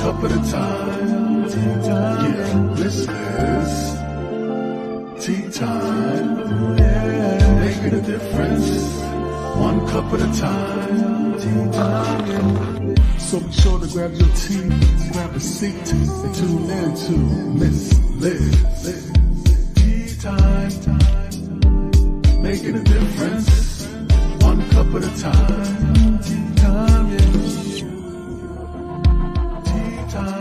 cup at a time. Yeah, this is tea time. Yeah, making a difference. One cup at a time. Tea time. So be sure to grab your tea, grab a seat, and tune in to Miss Liz. Tea time. Making a difference. One cup at a time. Tea time. Yeah. Tea time.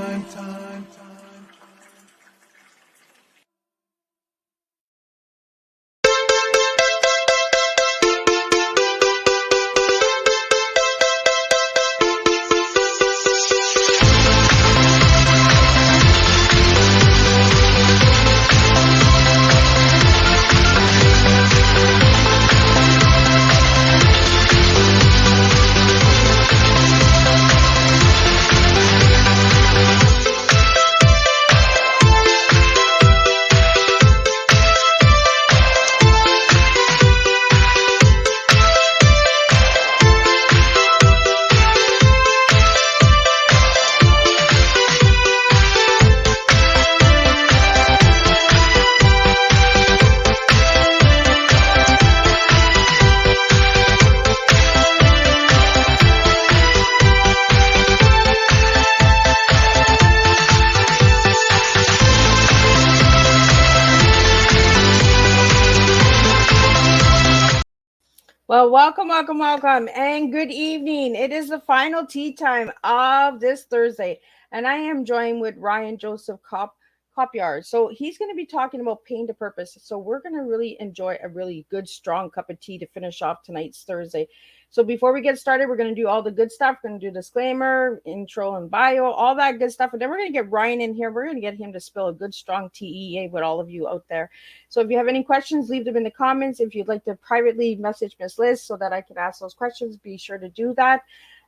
Well, welcome, and good evening. It is the final tea time of this Thursday, and I am joined with Ryan Joseph Kopyar. So he's going to be talking about pain to purpose. So we're going to really enjoy a really good, strong cup of tea to finish off tonight's Thursday. So before we get started, we're going to do all the good stuff. We're going to do disclaimer, intro, and bio, all that good stuff. And then we're going to get Ryan in here. We're going to get him to spill a good, strong TEA with all of you out there. So if you have any questions, leave them in the comments. If you'd like to privately message Miss Liz so that I can ask those questions, be sure to do that.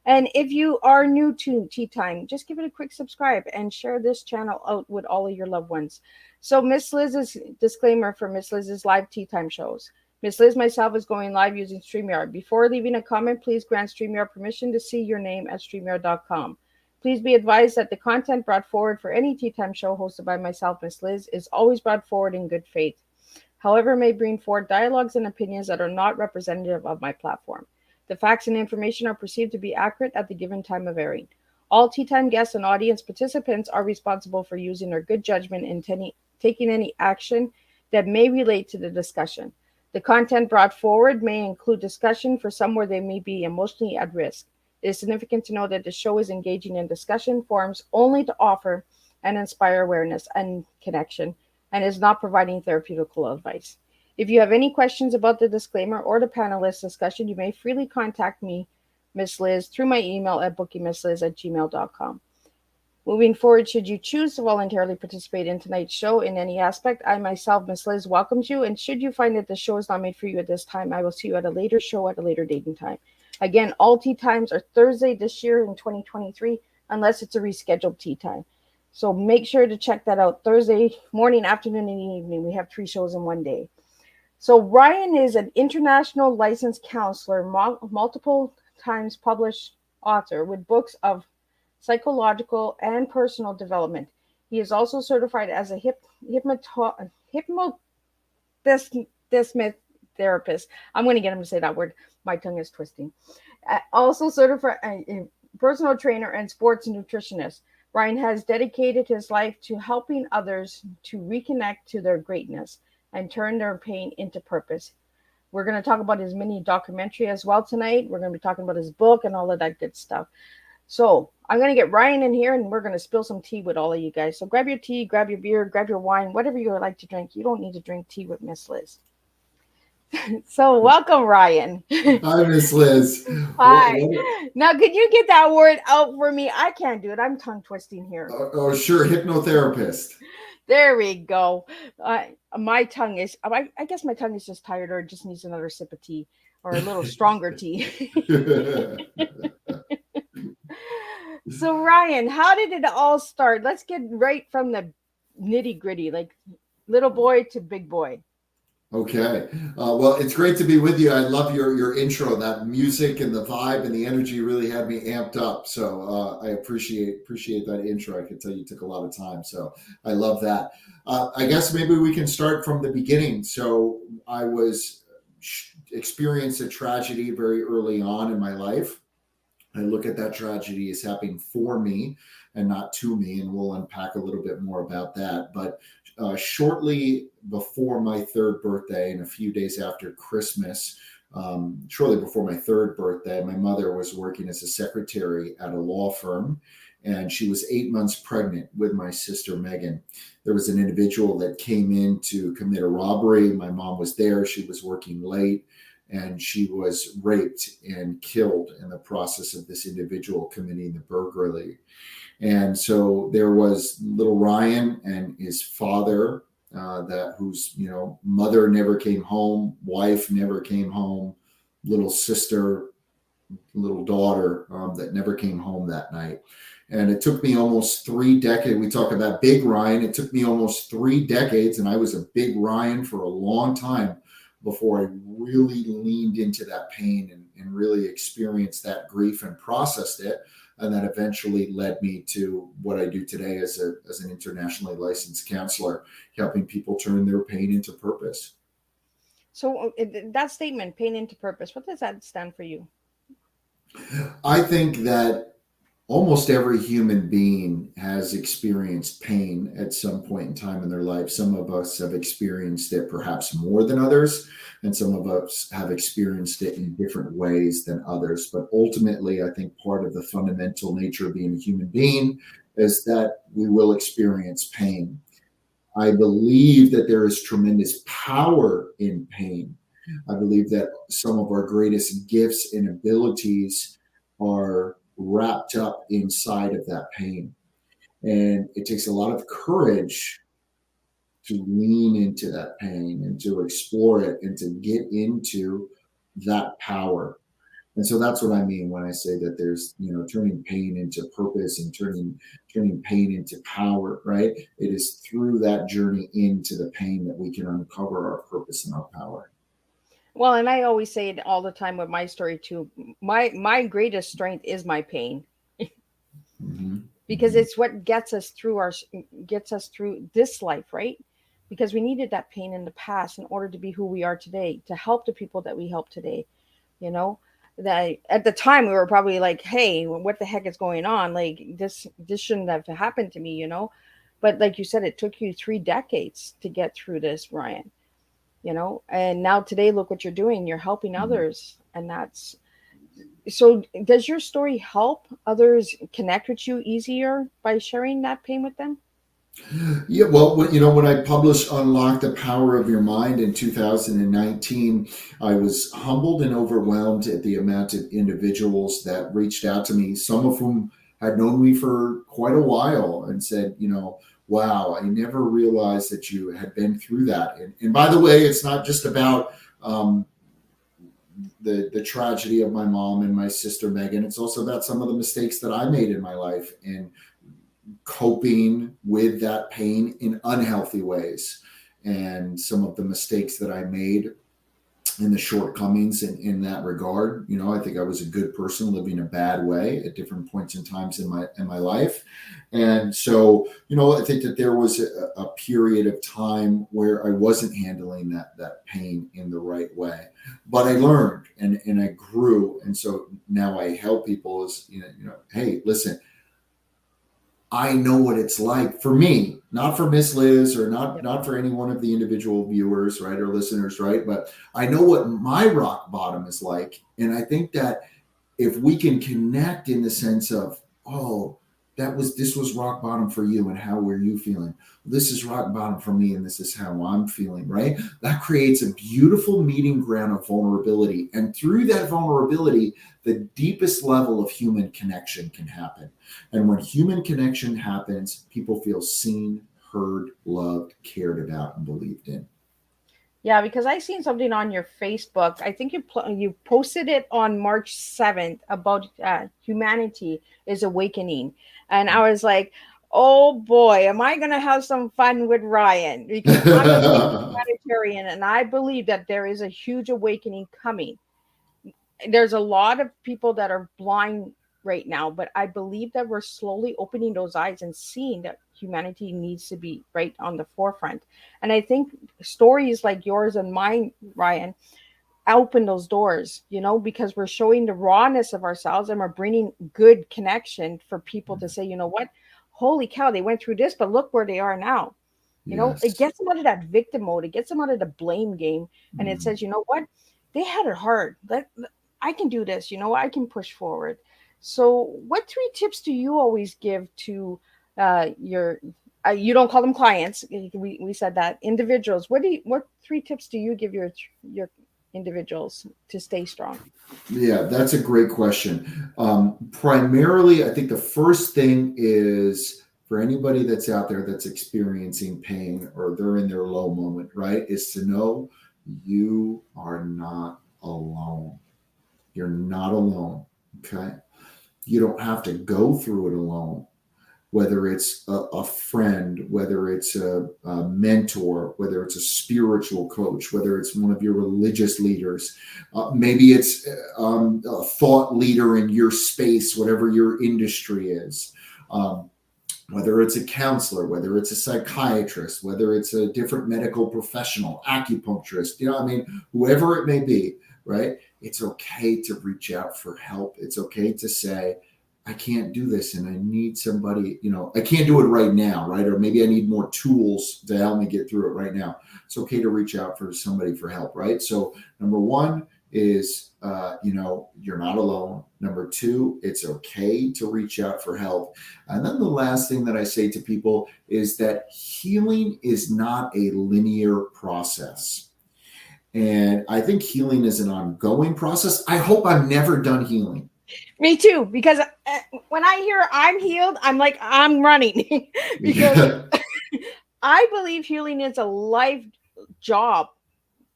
And if you are new to Tea Time, just give it a quick subscribe and share this channel out with all of your loved ones. So Miss Liz's disclaimer for Miss Liz's live Tea Time shows. Miss Liz myself is going live using StreamYard. Before leaving a comment, please grant StreamYard permission to see your name at StreamYard.com. Please be advised that the content brought forward for any Tea Time show hosted by myself, Miss Liz, is always brought forward in good faith. However, may bring forward dialogues and opinions that are not representative of my platform. The facts and information are perceived to be accurate at the given time of airing. All Tea Time guests and audience participants are responsible for using their good judgment in taking any action that may relate to the discussion. The content brought forward may include discussion for some where they may be emotionally at risk. It is significant to know that the show is engaging in discussion forums only to offer and inspire awareness and connection, and is not providing therapeutical advice. If you have any questions about the disclaimer or the panelist discussion, you may freely contact me, Miss Liz, through my email at bookingmissliz@gmail.com. Moving forward, should you choose to voluntarily participate in tonight's show in any aspect, I myself, Miss Liz, welcomes you. And should you find that the show is not made for you at this time, I will see you at a later show at a later date and time. Again, all tea times are Thursday this year in 2023, unless it's a rescheduled tea time. So make sure to check that out. Thursday morning, afternoon, and evening. We have 3 shows in one day. So Ryan is an international licensed counselor, multiple times published author with books of psychological and personal development. He is also certified as a hypnotherapist. I'm going to get him to say that word. My tongue is twisting. Also certified a personal trainer and sports nutritionist. Ryan has dedicated his life to helping others to reconnect to their greatness and turn their pain into purpose. We're going to talk about his mini documentary as well tonight. We're going to be talking about his book and all of that good stuff. So I'm going to get Ryan in here and we're going to spill some tea with all of you guys. So grab your tea, grab your beer, grab your wine, whatever you would like to drink. You don't need to drink tea with Miss Liz. So welcome, Ryan. Hi, Miss Liz. Hi. Now, could you get that word out for me? I can't do it. I'm tongue twisting here. Oh, sure. Hypnotherapist. There we go. My tongue is, I guess my tongue is just tired or just needs another sip of tea or a little stronger tea. So Ryan, how did it all start? Let's get right from the nitty gritty, like little boy to big boy. Okay. Well, it's great to be with you. I love your intro. That music and the vibe and the energy really had me amped up. So I appreciate that intro. I could tell you took a lot of time. So I love that. I guess maybe we can start from the beginning. So I was experienced a tragedy very early on in my life. I look at that tragedy as happening for me and not to me, and we'll unpack a little bit more about that. But shortly before my third birthday, and a few days after Christmas, shortly before my third birthday, my mother was working as a secretary at a law firm, and she was 8 months pregnant with my sister Megan. There was an individual that came in to commit a robbery. My mom was there. She was working late, and she was raped and killed in the process of this individual committing the burglary. And so there was little Ryan and his father, that whose mother never came home, wife never came home, little sister, little daughter, that never came home that night. And it took me almost 3 decades. We talk about big Ryan. It took me almost 3 decades, and I was a big Ryan for a long time before I really leaned into that pain and really experienced that grief and processed it. And that eventually led me to what I do today as an internationally licensed counselor, helping people turn their pain into purpose. So that statement, pain into purpose, what does that stand for you? I think that almost every human being has experienced pain at some point in time in their life. Some of us have experienced it perhaps more than others, and some of us have experienced it in different ways than others. But ultimately, I think part of the fundamental nature of being a human being is that we will experience pain. I believe that there is tremendous power in pain. I believe that some of our greatest gifts and abilities are wrapped up inside of that pain. And it takes a lot of courage to lean into that pain and to explore it and to get into that power. And so that's what I mean when I say that there's, turning pain into purpose and turning pain into power, right? It is through that journey into the pain that we can uncover our purpose and our power. Well, and I always say it all the time with my story too. My greatest strength is my pain, Hmm. because Hmm. it's what gets us through this life, right? Because we needed that pain in the past in order to be who we are today, to help the people that we help today. You know, that at the time we were probably like, "Hey, what the heck is going on? Like this shouldn't have happened to me," you know. But like you said, it took you 3 decades to get through this, Ryan. You know, and now today, look what you're doing. You're helping others, and that's so. Does your story help others connect with you easier by sharing that pain with them? Yeah, well, when I published Unlock the Power of Your Mind in 2019, I was humbled and overwhelmed at the amount of individuals that reached out to me, some of whom had known me for quite a while and said, wow, I never realized that you had been through that. And by the way, it's not just about the tragedy of my mom and my sister Megan. It's also about some of the mistakes that I made in my life and coping with that pain in unhealthy ways, and some of the mistakes that I made and the shortcomings in that regard. I think I was a good person living a bad way at different points and times in my life. And so, I think that there was a period of time where I wasn't handling that pain in the right way. But I learned and I grew. And so now I help people as, hey, listen, I know what it's like for me, not for Miss Liz or not Yep. not for any one of the individual viewers, right, or listeners, right? But I know what my rock bottom is like, and I think that if we can connect in the sense of, oh, this was rock bottom for you, and how were you feeling? This is rock bottom for me, and this is how I'm feeling, right? That creates a beautiful meeting ground of vulnerability, and through that vulnerability, the deepest level of human connection can happen. And when human connection happens, people feel seen, heard, loved, cared about, and believed in. Yeah, because I seen something on your Facebook. I think you posted it on March 7th about humanity is awakening, and I was like, Oh boy, am I going to have some fun with Ryan, because I'm a big humanitarian and I believe that there is a huge awakening coming. There's a lot of people that are blind right now, but I believe that we're slowly opening those eyes and seeing that humanity needs to be right on the forefront. And I think stories like yours and mine, Ryan, open those doors, because we're showing the rawness of ourselves and we're bringing good connection for people to say, you know what, holy cow, they went through this, but look where they are now. It Yes. gets them out of that victim mode. It gets them out of the blame game. And it Mm. says, you know what? They had it hard. I can do this. I can push forward. So, what three tips do you always give to your, you don't call them clients. We said that individuals. What three tips do you give your individuals to stay strong? Yeah, that's a great question. Primarily, I think the first thing is for anybody that's out there that's experiencing pain or they're in their low moment, right, is to know you are not alone. You're not alone. Okay. You don't have to go through it alone, whether it's a friend, whether it's a mentor, whether it's a spiritual coach, whether it's one of your religious leaders, maybe it's a thought leader in your space, whatever your industry is. Whether it's a counselor, whether it's a psychiatrist, whether it's a different medical professional, acupuncturist, whoever it may be, right? It's okay to reach out for help. It's okay to say, I can't do this and I need somebody, I can't do it right now, right? Or maybe I need more tools to help me get through it right now. It's okay to reach out for somebody for help, right? So, number one is, you're not alone. Number two, it's okay to reach out for help. And then the last thing that I say to people is that healing is not a linear process. And I think healing is an ongoing process. I hope I'm never done healing. Me too, because when I hear I'm healed, I'm like, I'm running. Because Yeah. I believe healing is a life job.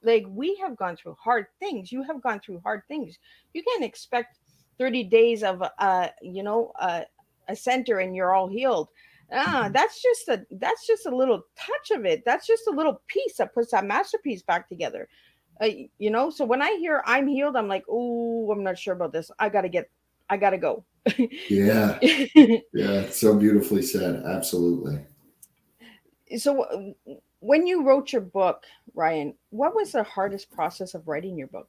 Like, we have gone through hard things. You have gone through hard things. You can't expect 30 days of a center and you're all healed. That's just a little touch of it. That's just a little piece that puts that masterpiece back together. So when I hear I'm healed, I'm like, oh, I'm not sure about this. I gotta go. Yeah. Yeah. So beautifully said. Absolutely. So when you wrote your book, Ryan, what was the hardest process of writing your book?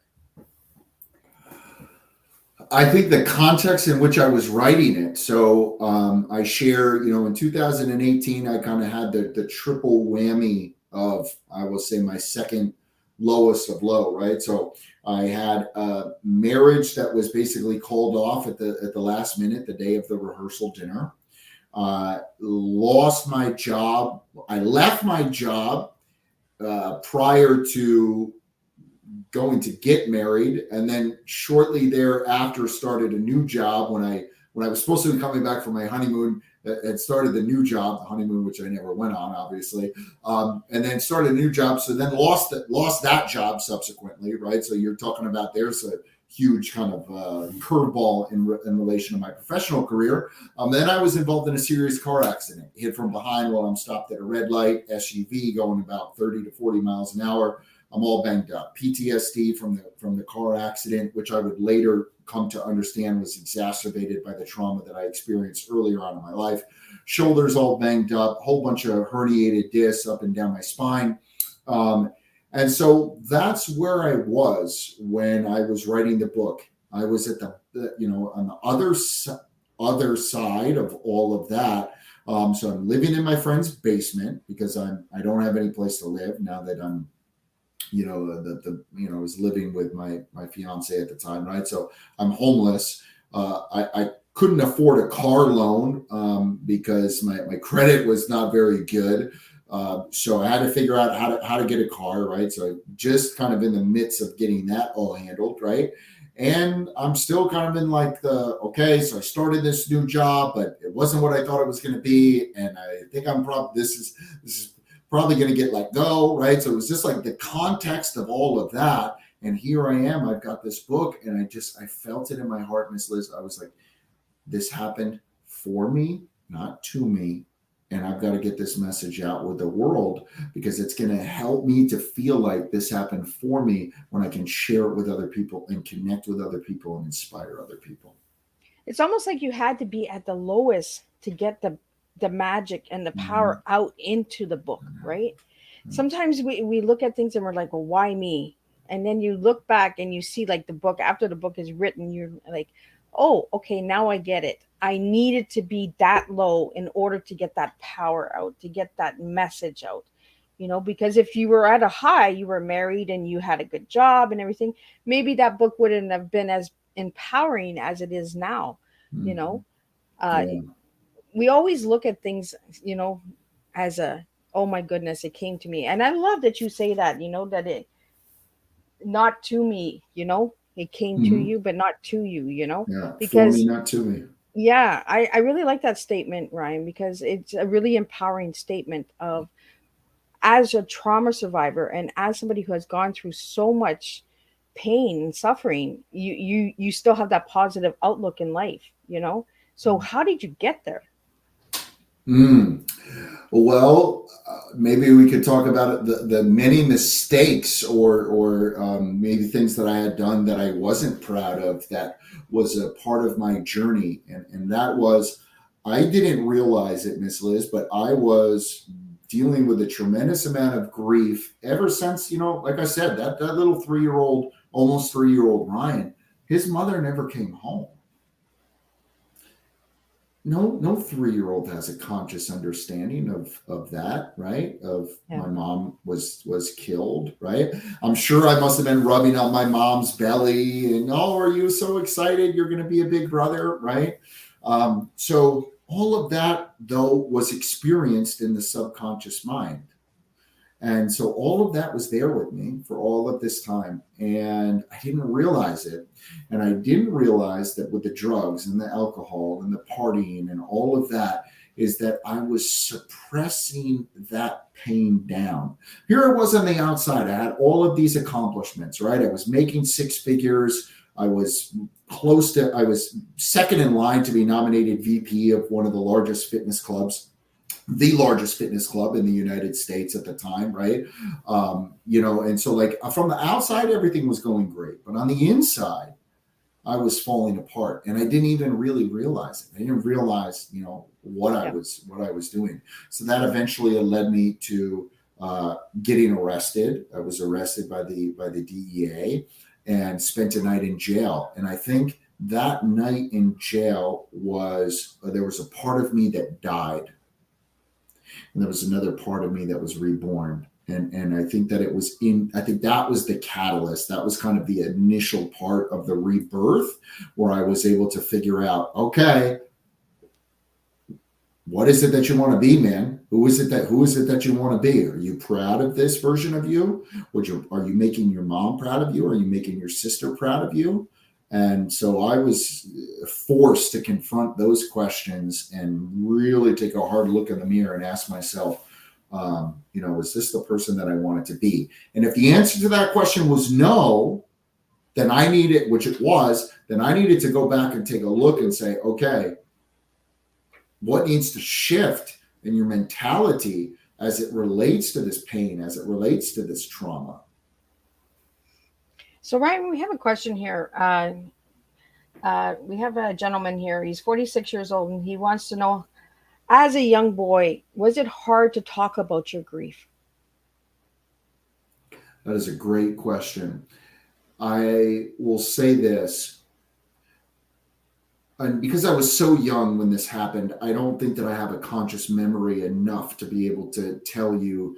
I think the context in which I was writing it. So I share, in 2018, I kind of had the triple whammy of, I will say, my second lowest of low, right? So I had a marriage that was basically called off at the last minute, the day of the rehearsal dinner. Lost my job. I left my job prior to going to get married, and then shortly thereafter started a new job when I was supposed to be coming back from my honeymoon. Had started the new job, the honeymoon, which I never went on, obviously, and then started a new job. So then lost that job subsequently, right? So you're talking about there's a huge kind of curveball in relation to my professional career. Then I was involved in a serious car accident, hit from behind while I'm stopped at a red light, SUV going about 30 to 40 miles an hour. I'm all banged up. PTSD from the car accident, which I would later come to understand was exacerbated by the trauma that I experienced earlier on in my life. Shoulders all banged up, a whole bunch of herniated discs up and down my spine. And so that's where I was when I was writing the book. I was at on the other side of all of that. So I'm living in my friend's basement because I don't have any place to live now that I'm I was living with my fiance at the time, right? So I'm homeless. I couldn't afford a car loan because my credit was not very good. So I had to figure out how to get a car, right? So just kind of in the midst of getting that all handled, right? And I'm still kind of in like so I started this new job, but it wasn't what I thought it was going to be, and I think I'm probably this is probably going to get let go, right? So it was just like the context of all of that. And here I am, I've got this book, and I felt it in my heart, Miss Liz. I was like, this happened for me, not to me. and I've got to get this message out with the world, because it's going to help me to feel like this happened for me when I can share it with other people and connect with other people and inspire other people. It's almost like you had to be at the lowest to get the magic and the Mhm. power out into the book, right? Sometimes we look at things and we're like, well, why me? And then you look back and you see like the book, after the book is written, you're like, oh, okay, now I get it. I needed to be that low in order to get that power out, to get that message out. Because if you were at a high, you were married and you had a good job and everything, maybe that book wouldn't have been as empowering as it is now. you know Mhm. uh Yeah. we always look at things, as a, oh my goodness, it came to me. And I love that you say that, that it, not to me, it came to Mhm. you, but not to you, Yeah. For me, because not to me. yeah, I really like that statement, Ryan, because it's a really empowering statement of, as a trauma survivor and as somebody who has gone through so much pain and suffering, you still have that positive outlook in life. So how did you get there? Mm. Well, maybe we could talk about it, the many mistakes, or maybe things that I had done that I wasn't proud of, that was a part of my journey. And that was, I didn't realize it, Miss Liz, but I was dealing with a tremendous amount of grief ever since, like I said, that little 3-year old, almost 3-year old Ryan, his mother never came home. No 3-year old has a conscious understanding of that, right? Of, Yeah. my mom was killed, right? I'm sure I must have been rubbing on my mom's belly and, oh, are you so excited you're going to be a big brother, right? So all of that, though, was experienced in the subconscious mind. And so all of that was there with me for all of this time. And I didn't realize it. And I didn't realize that with the drugs and the alcohol and the partying and all of that, is that I was suppressing that pain down. Here I was on the outside. I had all of these accomplishments, right? I was making 6 figures. I was I was second in line to be nominated VP of one of the largest fitness clubs, the largest fitness club in the United States at the time, right? And so, like, from the outside, everything was going great, but on the inside, I was falling apart, and I didn't even really realize it. I didn't realize, what I Yeah. was doing. So that eventually led me to getting arrested. I was arrested by the DEA and spent a night in jail. And I think that night in jail was, there was a part of me that died, and there was another part of me that was reborn. And I think that I think that was the catalyst. That was kind of the initial part of the rebirth, where I was able to figure out, okay, what is it that you want to be, man? Who is it that you want to be? Are you proud of this version of you? Are you making your mom proud of you? Are you making your sister proud of you? And so I was forced to confront those questions and really take a hard look in the mirror and ask myself, is this the person that I wanted to be? And if the answer to that question was no, then I needed, which it was, then I needed to go back and take a look and say, okay, what needs to shift in your mentality as it relates to this pain, as it relates to this trauma? So, Ryan, we have a question here. We have a gentleman here. He's 46 years old, and he wants to know, as a young boy, was it hard to talk about your grief? That is a great question. I will say this, and because I was so young when this happened, I don't think that I have a conscious memory enough to be able to tell you,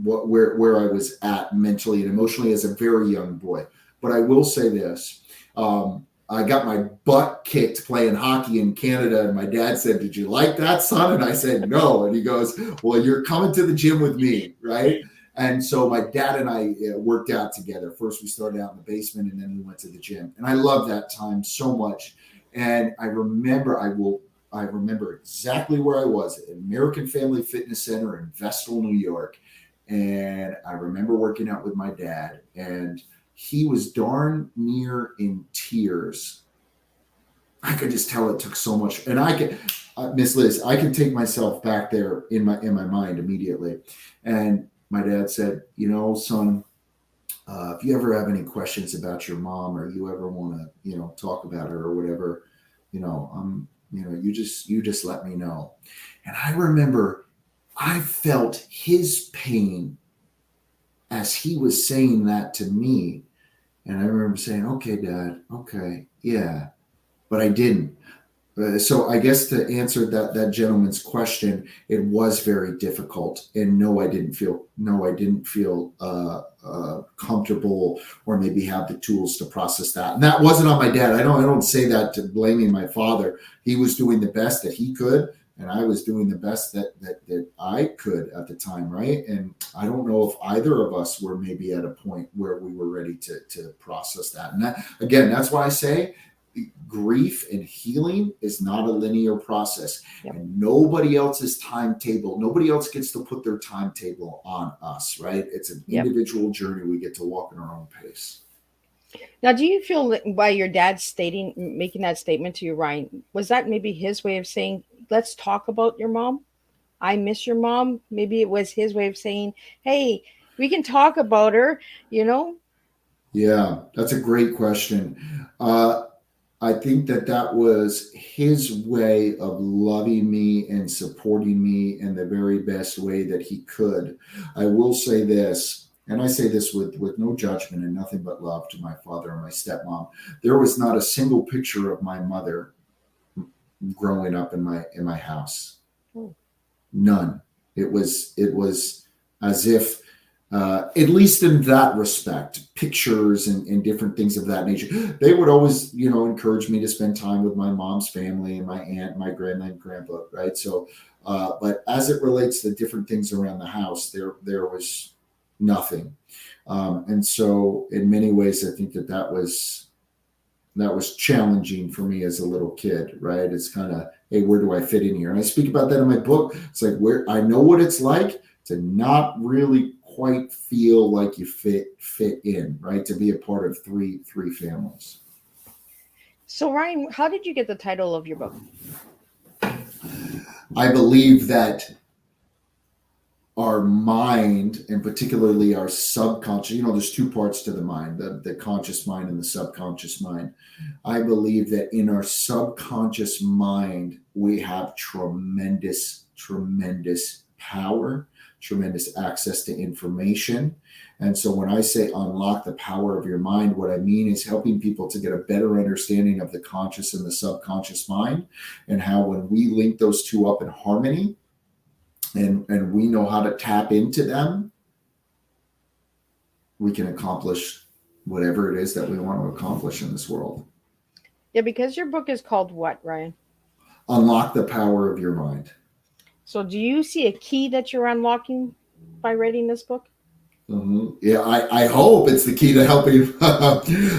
where I was at mentally and emotionally as a very young boy. But I will say this. I got my butt kicked playing hockey in Canada, and my dad said, "Did you like that, son?" And I said, "No." And he goes, "Well, you're coming to the gym with me, right?" And so my dad and I worked out together. First, we started out in the basement, and then we went to the gym. And I love that time so much. And I remember exactly where I was at American Family Fitness Center in Vestal, New York. And I remember working out with my dad, and he was darn near in tears. I could just tell it took so much. And Miss Liz, I can take myself back there in my mind immediately. And my dad said, son, if you ever have any questions about your mom, or you ever want to, talk about her or whatever, you just let me know. And I remember I felt his pain as he was saying that to me. And I remember saying, okay, Dad, okay, yeah, but I didn't. So I guess to answer that gentleman's question, it was very difficult, and no, I didn't feel comfortable, or maybe have the tools to process that. And that wasn't on my dad. I don't say that to blaming my father. He was doing the best that he could, and I was doing the best that I could at the time, right? And I don't know if either of us were maybe at a point where we were ready to process that. And that, again, that's why I say grief and healing is not a linear process. Yep. And nobody else's timetable, nobody else gets to put their timetable on us, right? It's an individual journey. We get to walk in our own pace. Now, do you feel that by your dad making that statement to you, Ryan, was that maybe his way of saying, let's talk about your mom? I miss your mom. Maybe it was his way of saying, hey, we can talk about her, Yeah, that's a great question. I think that was his way of loving me and supporting me in the very best way that he could. I will say this, and I say this with no judgment and nothing but love to my father and my stepmom. There was not a single picture of my mother growing up in my house. None. It was as if, at least in that respect, pictures and different things of that nature. They would always, encourage me to spend time with my mom's family and my aunt, my grandma and grandpa, right? So, but as it relates to different things around the house, there was nothing. And so in many ways, I think that was challenging for me as a little kid, right? It's kind of, hey, where do I fit in here? And I speak about that in my book. It's like, where I know what it's like to not really quite feel like you fit in, right? To be a part of three families. So Ryan, how did you get the title of your book? I believe that our mind, and particularly our subconscious, there's two parts to the mind, the conscious mind and the subconscious mind. I believe that in our subconscious mind, we have tremendous power, tremendous access to information. And so when I say unlock the power of your mind, what I mean is helping people to get a better understanding of the conscious and the subconscious mind, and how when we link those two up in harmony, and we know how to tap into them, we can accomplish whatever it is that we want to accomplish in this world. Yeah, because your book is called what, Ryan? Unlock the Power of Your Mind. So do you see a key that you're unlocking by writing this book? Mm-hmm. Yeah, I hope it's the key to helping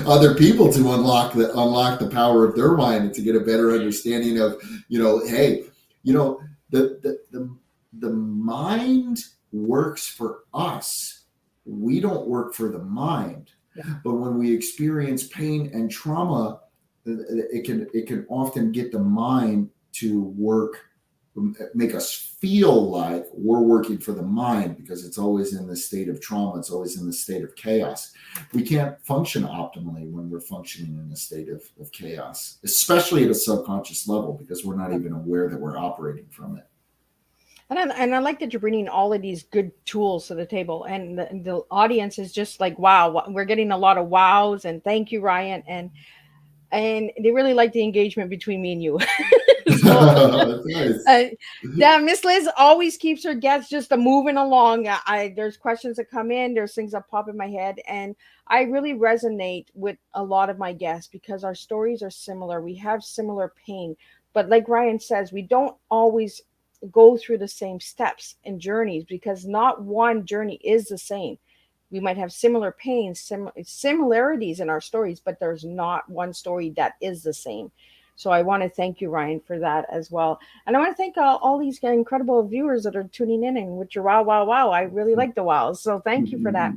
other people to unlock the power of their mind, and to get a better understanding of, hey, the mind works for us. We don't work for the mind. Yeah. But when we experience pain and trauma, it can often get the mind to work, make us feel like we're working for the mind, because it's always in the state of trauma. It's always in the state of chaos. We can't function optimally when we're functioning in a state of chaos, especially at a subconscious level, because we're not even aware that we're operating from it. And I like that you're bringing all of these good tools to the table, and the audience is just like, wow, we're getting a lot of wows, and thank you, Ryan. And they really like the engagement between me and you. So, nice. Yeah, Miss Liz always keeps her guests just moving along. There's questions that come in, there's things that pop in my head, and I really resonate with a lot of my guests because our stories are similar. We have similar pain, but like Ryan says, we don't always go through the same steps and journeys, because not one journey is the same. We might have similar pains, similarities in our stories, but there's not one story that is the same. So I want to thank you, Ryan, for that as well. And I want to thank all these incredible viewers that are tuning in and with your wow. I really like the wows. So thank you for that.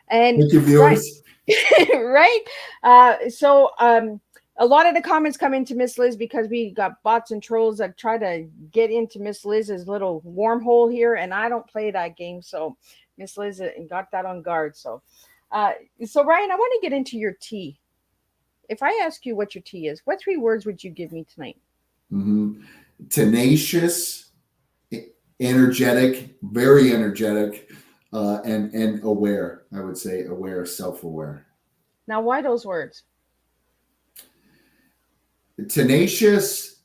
And thank you, viewers. Right. a lot of the comments come into Miss Liz because we got bots and trolls that try to get into Miss Liz's little wormhole here, and I don't play that game. So Miss Liz got that on guard. So Ryan, I want to get into your tea. If I ask you what your tea is, what 3 words would you give me tonight? Mm-hmm. Tenacious, energetic, very energetic, and aware. I would say aware, self-aware. Now, why those words? Tenacious.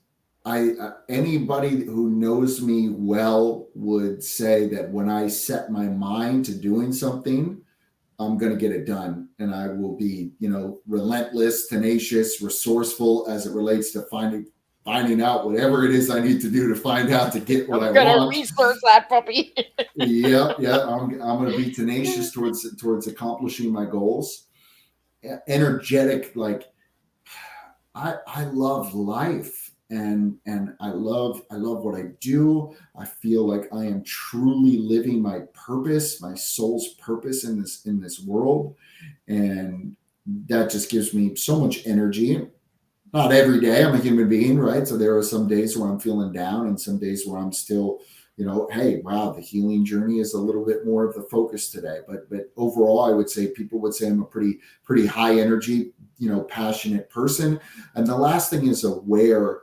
Anybody who knows me well would say that when I set my mind to doing something, I'm going to get it done, and I will be, relentless, tenacious, resourceful as it relates to finding out whatever it is I need to do to find out to get what I want. I'm going to research that puppy. Yeah. I'm going to be tenacious towards accomplishing my goals. Energetic, like I love life, and I love what I do. I feel like I am truly living my purpose, my soul's purpose in this world, and that just gives me so much energy. Not every day. I'm a human being, right? So there are some days where I'm feeling down, and some days where I'm still, hey, wow, the healing journey is a little bit more of the focus today. But overall, I would say people would say I'm a pretty high energy, passionate person. And the last thing is aware.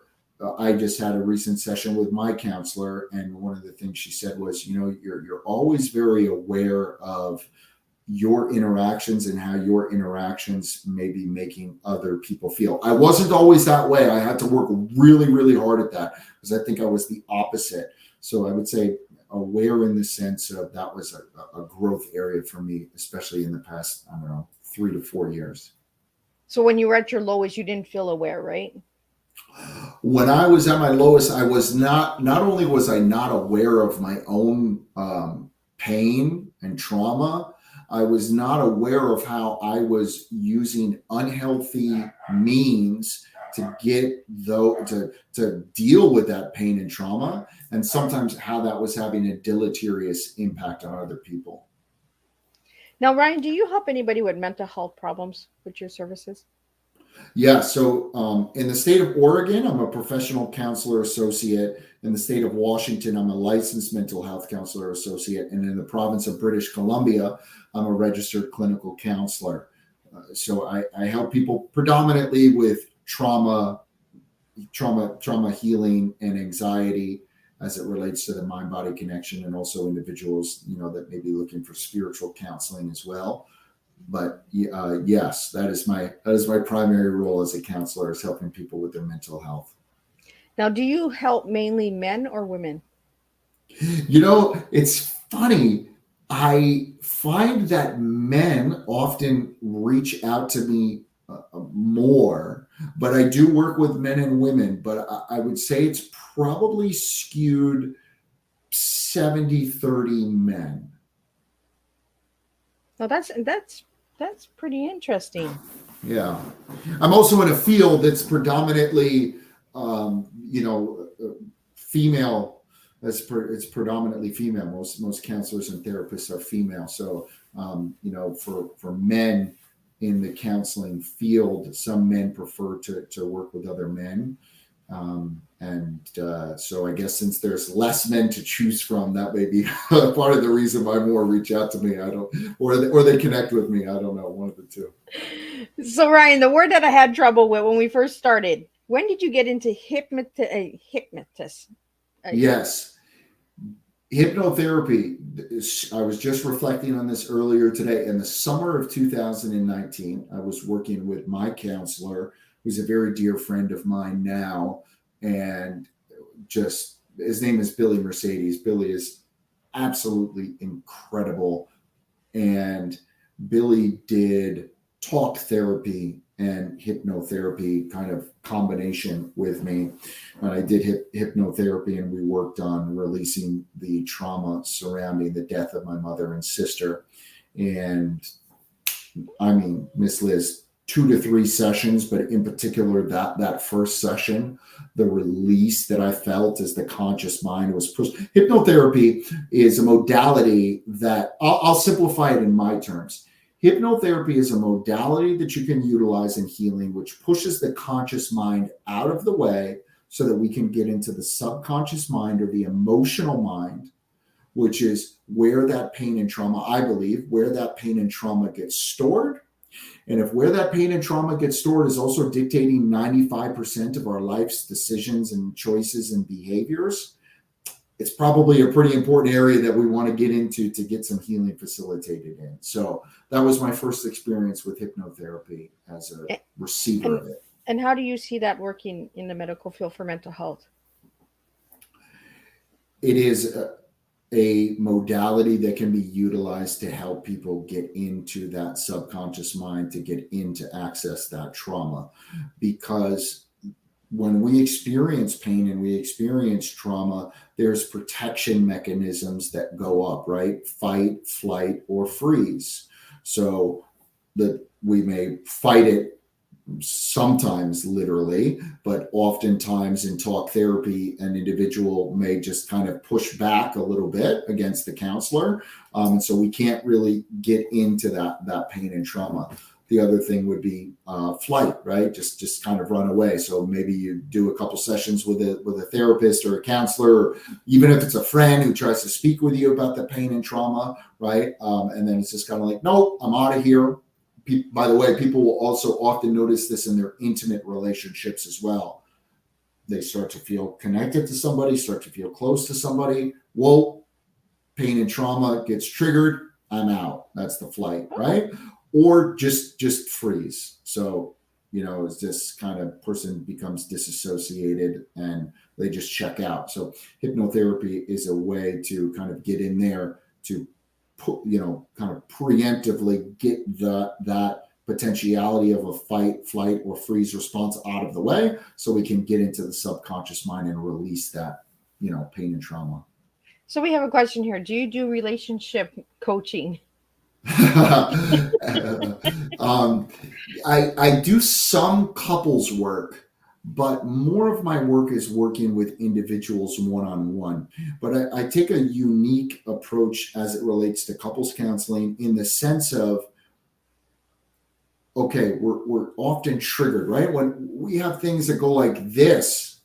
I just had a recent session with my counselor, and one of the things she said was, you're always very aware of your interactions and how your interactions may be making other people feel. I wasn't always that way. I had to work really, really hard at that, because I think I was the opposite. So I would say aware in the sense of that was a growth area for me, especially in the past, 3 to 4 years. So when you were at your lowest, you didn't feel aware, right? When I was at my lowest, I was not only was I not aware of my own pain and trauma, I was not aware of how I was using unhealthy means to to deal with that pain and trauma, and sometimes how that was having a deleterious impact on other people. Now, Ryan, do you help anybody with mental health problems with your services? Yeah. So in the state of Oregon, I'm a professional counselor associate. In the state of Washington, I'm a licensed mental health counselor associate. And in the province of British Columbia, I'm a registered clinical counselor. So I help people predominantly with trauma healing and anxiety as it relates to the mind-body connection, and also individuals, that may be looking for spiritual counseling as well. But yes, that is my primary role as a counselor, is helping people with their mental health. Now, do you help mainly men or women? It's funny. I find that men often reach out to me more, but I do work with men and women. But I would say it's probably skewed 70-30 men. Well, that's pretty interesting. Yeah. I'm also in a field that's predominantly, female. It's predominantly female. Most counselors and therapists are female. So, for men in the counseling field, some men prefer to work with other men. So I guess since there's less men to choose from, that may be part of the reason why more reach out to me. Or they connect with me. I don't know, one of the two. So Ryan, the word that I had trouble with when we first started, when did you get into hypnotist? Yes. Hypnotherapy. I was just reflecting on this earlier today. In the summer of 2019, I was working with my counselor, who's a very dear friend of mine now, and just his name is Billy Mercedes. Billy is absolutely incredible, and Billy did talk therapy and hypnotherapy kind of combination with me. And I did hypnotherapy, and we worked on releasing the trauma surrounding the death of my mother and sister. And I mean, Miss Liz, 2 to 3 sessions, but in particular that first session, the release that I felt as the conscious mind was pushed. Hypnotherapy is a modality that I'll simplify it in my terms. Hypnotherapy is a modality that you can utilize in healing, which pushes the conscious mind out of the way so that we can get into the subconscious mind or the emotional mind, which is where that pain and trauma, I believe, where that pain and trauma gets stored. And if where that pain and trauma gets stored is also dictating 95% of our life's decisions and choices and behaviors, it's probably a pretty important area that we want to get into to get some healing facilitated in. So that was my first experience with hypnotherapy as a receiver of it. And how do you see that working in the medical field for mental health? It is a modality that can be utilized to help people get into that subconscious mind, to get in to access that trauma. Because when we experience pain and we experience trauma, there's protection mechanisms that go up, right? Fight, flight, or freeze. So that we may fight it sometimes literally, but oftentimes in talk therapy, an individual may just kind of push back a little bit against the counselor. And so we can't really get into that pain and trauma. The other thing would be flight, right? Just kind of run away. So maybe you do a couple sessions with a therapist or a counselor, or even if it's a friend who tries to speak with you about the pain and trauma, right? And then it's just kind of like, nope, I'm out of here. By the way, people will also often notice this in their intimate relationships as well. They start to feel connected to somebody, start to feel close to somebody. Whoa, pain and trauma gets triggered. I'm out. That's the flight, right? Or just freeze. So, it's this kind of person becomes disassociated and they just check out. So hypnotherapy is a way to kind of get in there to kind of preemptively get that potentiality of a fight, flight, or freeze response out of the way so we can get into the subconscious mind and release that, pain and trauma. So we have a question here. Do you do relationship coaching? I do some couples work, but more of my work is working with individuals one-on-one. But I take a unique approach as it relates to couples counseling in the sense of, okay, we're often triggered, right? When we have things that go like this,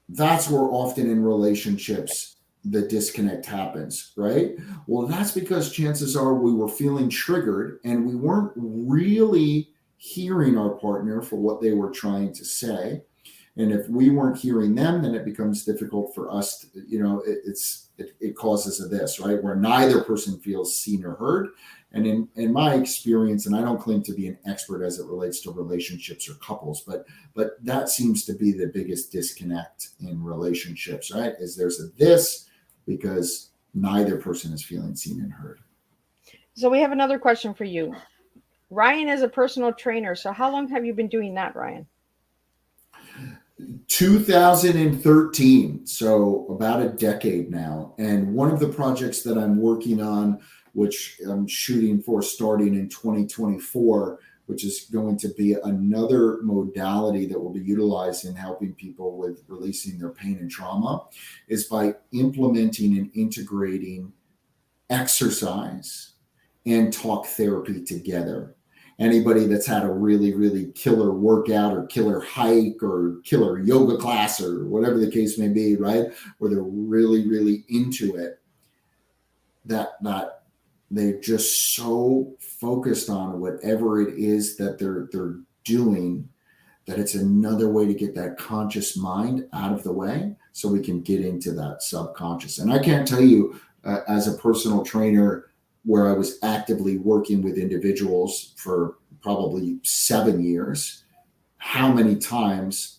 that's where often in relationships the disconnect happens, right? Well, that's because chances are we were feeling triggered and we weren't really hearing our partner for what they were trying to say. And if we weren't hearing them, then it becomes difficult for us to, it causes this, right? Where neither person feels seen or heard. And in my experience, and I don't claim to be an expert as it relates to relationships or couples, but that seems to be the biggest disconnect in relationships, right? Is there's this because neither person is feeling seen and heard. So we have another question for you. Ryan is a personal trainer. So how long have you been doing that, Ryan? 2013. So about a decade now. And one of the projects that I'm working on, which I'm shooting for starting in 2024, which is going to be another modality that will be utilized in helping people with releasing their pain and trauma, is by implementing and integrating exercise and talk therapy together. Anybody that's had a really, really killer workout or killer hike or killer yoga class or whatever the case may be, right? Where they're really, really into it, that they're just so focused on whatever it is that they're doing, that it's another way to get that conscious mind out of the way so we can get into that subconscious. And I can't tell you as a personal trainer where I was actively working with individuals for probably 7 years, how many times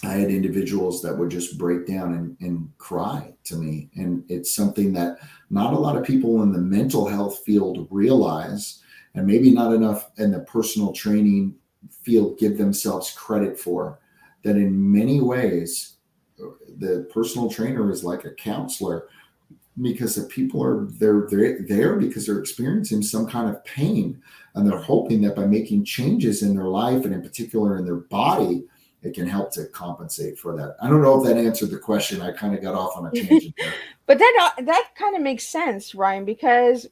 I had individuals that would just break down and cry to me. And it's something that not a lot of people in the mental health field realize, and maybe not enough in the personal training field give themselves credit for, that in many ways, the personal trainer is like a counselor, because the people they're there because they're experiencing some kind of pain, and they're hoping that by making changes in their life and in particular in their body, it can help to compensate for that. I don't know if that answered the question. I kind of got off on a tangent there. But that kind of makes sense, Ryan, because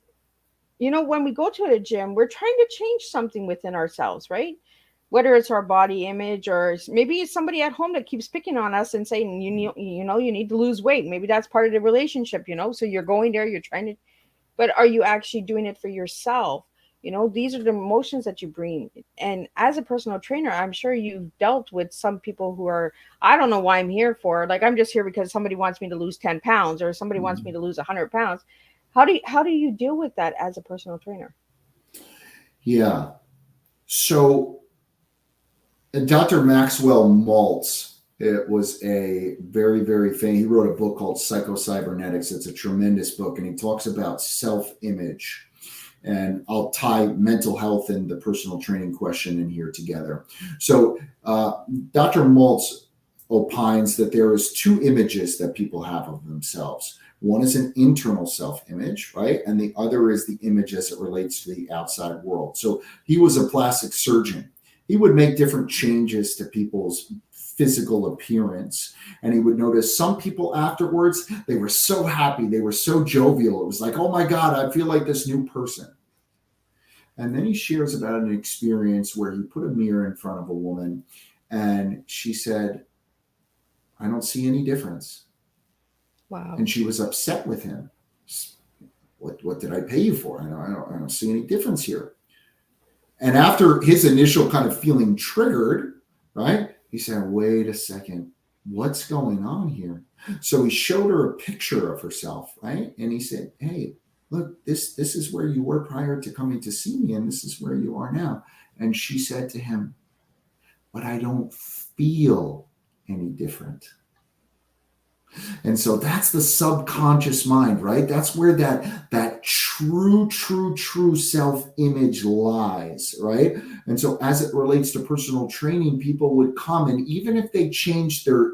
when we go to the gym, we're trying to change something within ourselves, right? Whether it's our body image, or maybe it's somebody at home that keeps picking on us and saying, you need to lose weight. Maybe that's part of the relationship, so you're going there, you're trying to, but are you actually doing it for yourself? These are the emotions that you bring. And as a personal trainer, I'm sure you've dealt with some people who are, I don't know why I'm here for. Like, I'm just here because somebody wants me to lose 10 pounds, or somebody wants me to lose 100 pounds. How do you deal with that as a personal trainer? Yeah. So Dr. Maxwell Maltz, it was a very, very famous, he wrote a book called Psycho-Cybernetics. It's a tremendous book, and he talks about self-image. And I'll tie mental health and the personal training question in here together. So Dr. Maltz opines that there is two images that people have of themselves. One is an internal self-image, right? And the other is the image as it relates to the outside world. So he was a plastic surgeon. He would make different changes to people's physical appearance. And he would notice some people afterwards, they were so happy, they were so jovial. It was like, oh my God, I feel like this new person. And then he shares about an experience where he put a mirror in front of a woman and she said, I don't see any difference. Wow. And she was upset with him. What did I pay you for? I don't see any difference here. And after his initial kind of feeling triggered, right, he said, wait a second, what's going on here? So he showed her a picture of herself, right? And he said, hey, look, this is where you were prior to coming to see me, and this is where you are now. And she said to him, but I don't feel any different. And so that's the subconscious mind, right? That's where that true self-image lies, right? And so as it relates to personal training, people would come, and even if they change their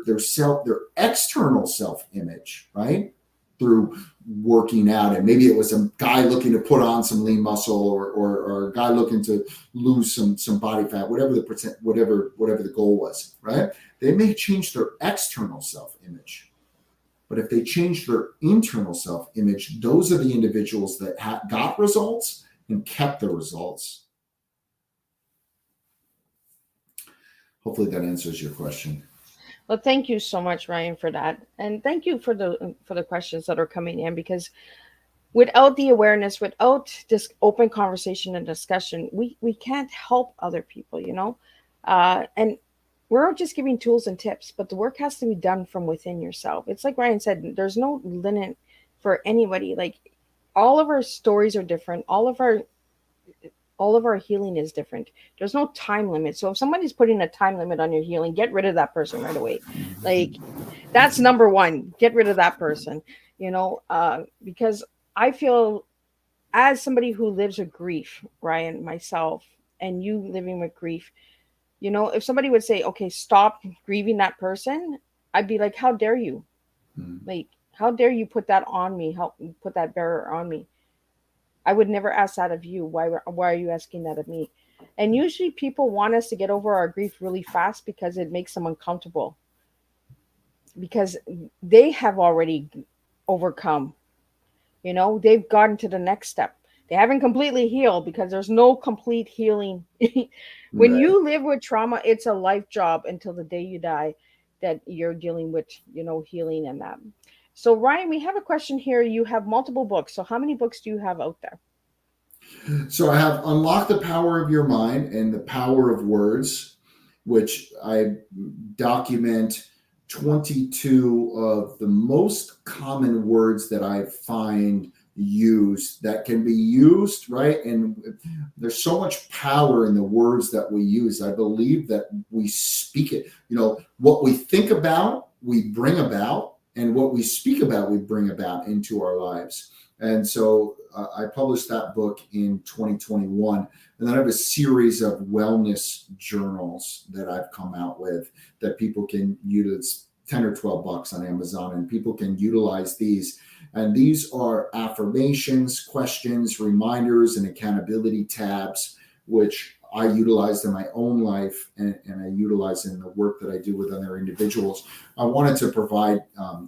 external self-image, right, through working out, and maybe it was a guy looking to put on some lean muscle, or a guy looking to lose some body fat, whatever the goal was, right? They may change their external self-image. But if they change their internal self-image, those are the individuals that got results and kept the results. Hopefully that answers your question. Well, thank you so much, Ryan, for that, and thank you for the questions that are coming in, because without the awareness, without this open conversation and discussion, we can't help other people, and we're just giving tools and tips, but the work has to be done from within yourself. It's like Ryan said, there's no limit for anybody. Like, all of our stories are different. All of our healing is different. There's no time limit. So if somebody's putting a time limit on your healing, get rid of that person right away. Like, that's number one. Get rid of that person, because I feel, as somebody who lives with grief, Ryan, myself, and you living with grief, if somebody would say, okay, stop grieving that person, I'd be like, how dare you? Like, how dare you put that on me? Put that bearer on me? I would never ask that of you. Why are you asking that of me? And usually people want us to get over our grief really fast because it makes them uncomfortable, because they have already overcome, they've gotten to the next step. They haven't completely healed, because there's no complete healing. When Right. you live with trauma, it's a life job until the day you die, that you're dealing with, healing and that. So, Ryan, we have a question here. You have multiple books. So how many books do you have out there? So I have Unlock the Power of Your Mind and The Power of Words, which I document 22 of the most common words that I find used, that can be used, right? And there's so much power in the words that we use. I believe that we speak it. What we think about, we bring about, and what we speak about, we bring about into our lives. And so I published that book in 2021. And then I have a series of wellness journals that I've come out with that people can use. 10 or 12 bucks on Amazon, and people can utilize these. And these are affirmations, questions, reminders, and accountability tabs, which I utilize in my own life, and I utilize in the work that I do with other individuals. I wanted to provide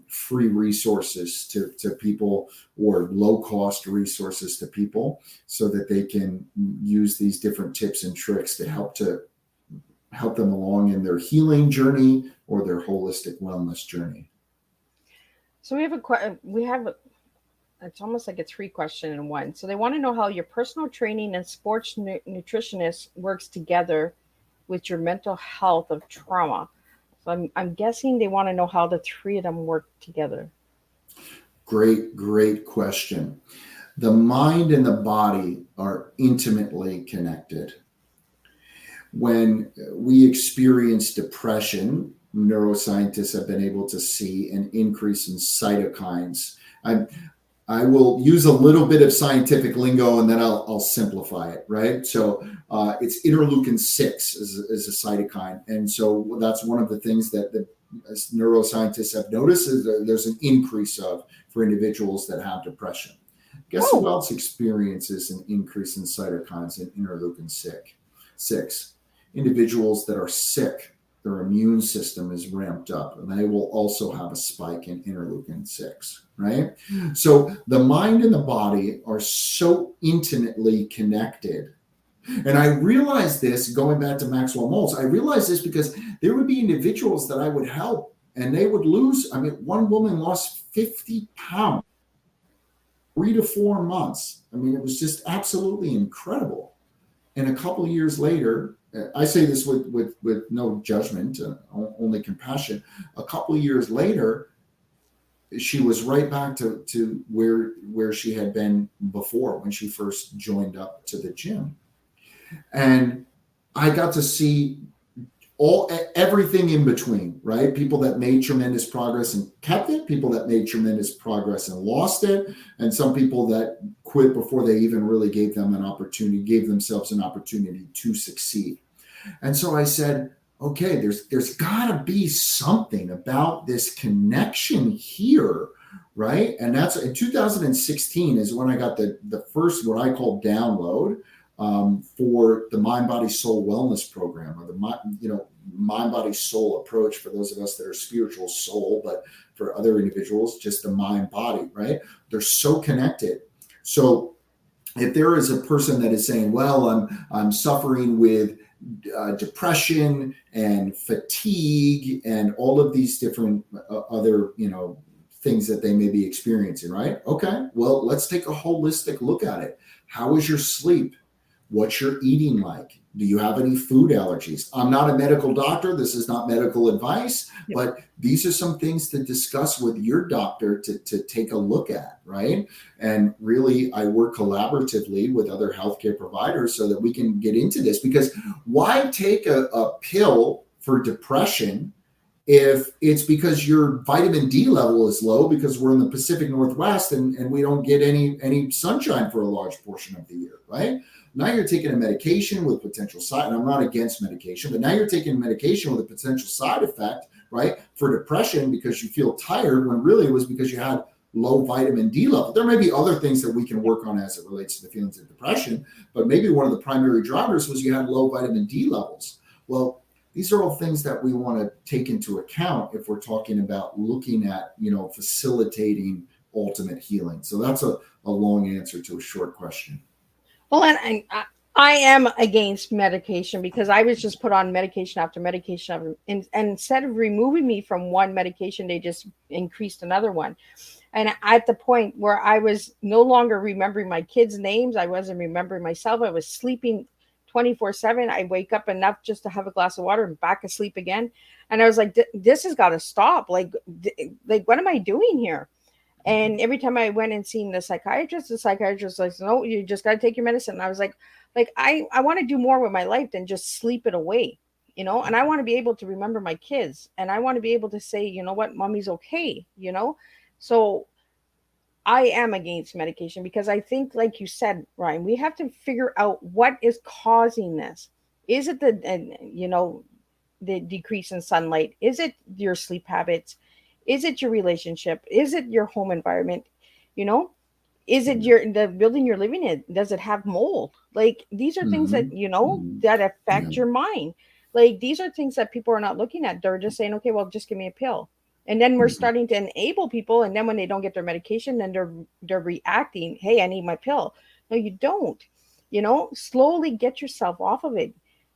free resources to people, or low cost resources to people, so that they can use these different tips and tricks to help them along in their healing journey or their holistic wellness journey. So we have it's almost like a three question in one. So they want to know how your personal training and sports nutritionist works together with your mental health of trauma. So I'm guessing they want to know how the three of them work together. Great question. The mind and the body are intimately connected. When we experience depression, neuroscientists have been able to see an increase in cytokines. I will use a little bit of scientific lingo, and then I'll simplify it, right? So it's interleukin 6 is a cytokine. And so that's one of the things that the neuroscientists have noticed, is that there's an increase of for individuals that have depression. Guess who else experiences an increase in cytokines in interleukin 6? Individuals that are sick, their immune system is ramped up, and they will also have a spike in interleukin 6, right? So the mind and the body are so intimately connected. And I realized this, going back to Maxwell Maltz, I realized this because there would be individuals that I would help, and they would lose. I mean, one woman lost 50 pounds, 3 to 4 months. I mean, it was just absolutely incredible. And a couple of years later, I say this with no judgment, only compassion. A couple of years later, she was right back to where she had been before, when she first joined up to the gym. And I got to see everything in between, right? People that made tremendous progress and kept it, people that made tremendous progress and lost it, and some people that quit before they even really gave themselves an opportunity to succeed. And so I said, okay, there's got to be something about this connection here, right? And that's in 2016 is when I got the first, what I call download, for the Mind Body Soul Wellness Program, or the Mind Body Soul approach for those of us that are spiritual soul, but for other individuals, just the mind body, right? They're so connected. So if there is a person that is saying, well, I'm suffering with depression and fatigue and all of these different other things that they may be experiencing, right? Okay, well, let's take a holistic look at it. How is your sleep? What's your eating like? Do you have any food allergies? I'm not a medical doctor. This is not medical advice, but these are some things to discuss with your doctor to take a look at, right? And really, I work collaboratively with other healthcare providers so that we can get into this, because why take a pill for depression if it's because your vitamin D level is low, because we're in the Pacific Northwest and we don't get any sunshine for a large portion of the year, right? Now you're taking a medication with potential side, and I'm not against medication, but now you're taking medication with a potential side effect, right, for depression because you feel tired, when really it was because you had low vitamin D level. There may be other things that we can work on as it relates to the feelings of depression, but maybe one of the primary drivers was you had low vitamin D levels. Well, these are all things that we want to take into account if we're talking about looking at, facilitating ultimate healing. So that's a long answer to a short question. Well, and I am against medication, because I was just put on medication after medication, and instead of removing me from one medication, they just increased another one. And at the point where I was no longer remembering my kids' names, I wasn't remembering myself. I was sleeping 24/7. I wake up enough just to have a glass of water and back asleep again. And I was like, this has got to stop. Like, what am I doing here? And every time I went and seen the psychiatrist was like, no, you just got to take your medicine. And I was like, I want to do more with my life than just sleep it away, and I want to be able to remember my kids, and I want to be able to say, you know what, mommy's okay, So I am against medication, because I think, like you said, Ryan, we have to figure out what is causing this. Is it the decrease in sunlight? Is it your sleep habits? Is it your relationship? Is it your home environment? You know, Is it the building you're living in? Does it have mold? Like these are things that, Mhm. Mhm. that Yeah. affect your mind. Like these are things that people are not looking at. They're just saying, okay, well, just give me a pill. And then we're Mhm. starting to enable people. And then when they don't get their medication, then they're reacting. Hey, I need my pill. No, you don't. Slowly get yourself off of it.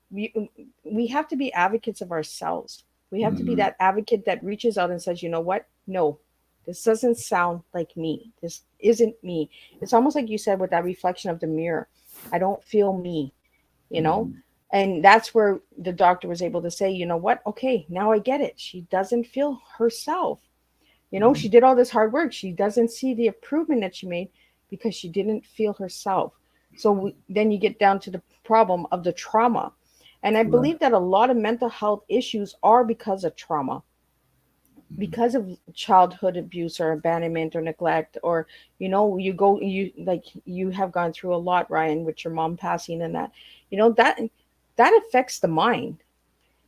We have to be advocates of ourselves. We have to be Mhm. that advocate that reaches out and says, you know what? No, this doesn't sound like me. This isn't me. It's almost like you said with that reflection of the mirror. I don't feel me, you know? Mhm. And that's where the doctor was able to say, you know what? Okay, now I get it. She doesn't feel herself. She Mhm. did all this hard work. She doesn't see the improvement that she made because she didn't feel herself. So then you get down to the problem of the trauma. And I Right. believe that a lot of mental health issues are because of trauma, Mhm. because of childhood abuse or abandonment or neglect, or you have gone through a lot, Ryan, with your mom passing, and that affects the mind,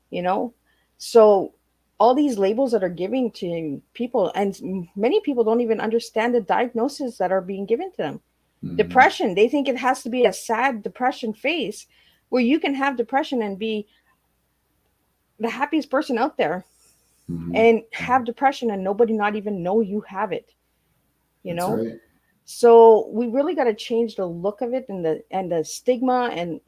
you know so all these labels that are given to people, and many people don't even understand the diagnoses that are being given to them. Mhm. Depression, they think it has to be a sad depression face, where you can have depression and be the happiest person out there, Mhm. and have depression and nobody not even know you have it you That's know right. so we really got to change the look of it, and the stigma, and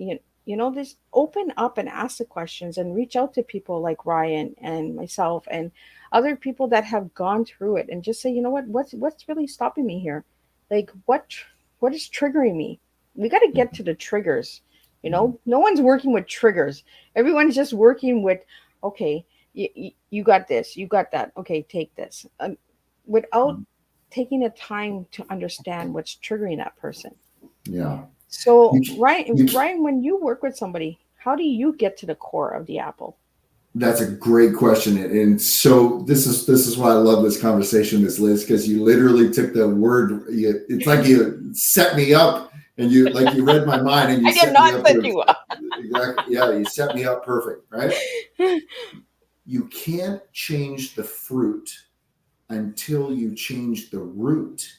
just open up and ask the questions and reach out to people like Ryan and myself and other people that have gone through it, and just say, you know what's really stopping me here, like what is triggering me. We got to get Mhm. to the triggers. Mhm. No one's working with triggers. Everyone's just working with, okay, you got this, you got that, okay, take this, without Mhm. taking the time to understand what's triggering that person. Yeah. So, You, Ryan, you, Ryan, when you work with somebody, how do you get to the core of the apple? that's a great question, and so this is why I love this conversation, Miss Liz, because you literally took the word. It's like you set me up, and you read my mind, and you I did set me not up set to you up. exactly. Yeah, you set me up perfect, right? You can't change the fruit until you change the root.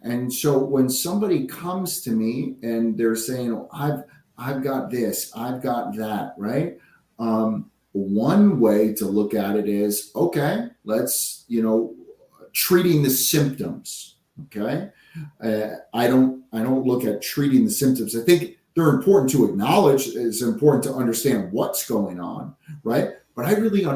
And so when somebody comes to me and they're saying, oh, I've got this, I've got that, right? One way to look at it is, okay, let's, treating the symptoms. Okay. I don't look at treating the symptoms. I think they're important to acknowledge. It's important to understand what's going on, right? But I want to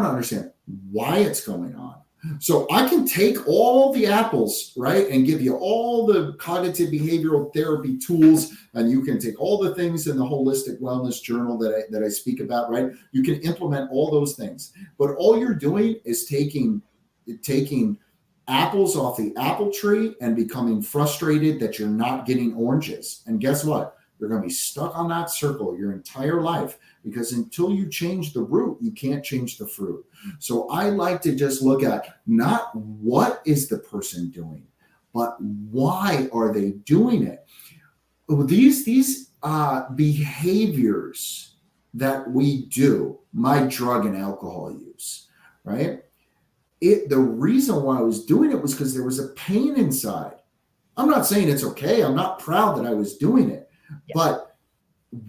understand why it's going on. So I can take all the apples, right, and give you all the cognitive behavioral therapy tools, and you can take all the things in the holistic wellness journal that I speak about, right? You can implement all those things, but all you're doing is taking apples off the apple tree and becoming frustrated that you're not getting oranges. And guess what? You're going to be stuck on that circle your entire life, because until you change the root, you can't change the fruit. So I like to just look at not what is the person doing, but why are they doing it? These behaviors that we do, my drug and alcohol use, right? The reason why I was doing it was because there was a pain inside. I'm not saying it's okay. I'm not proud that I was doing it, but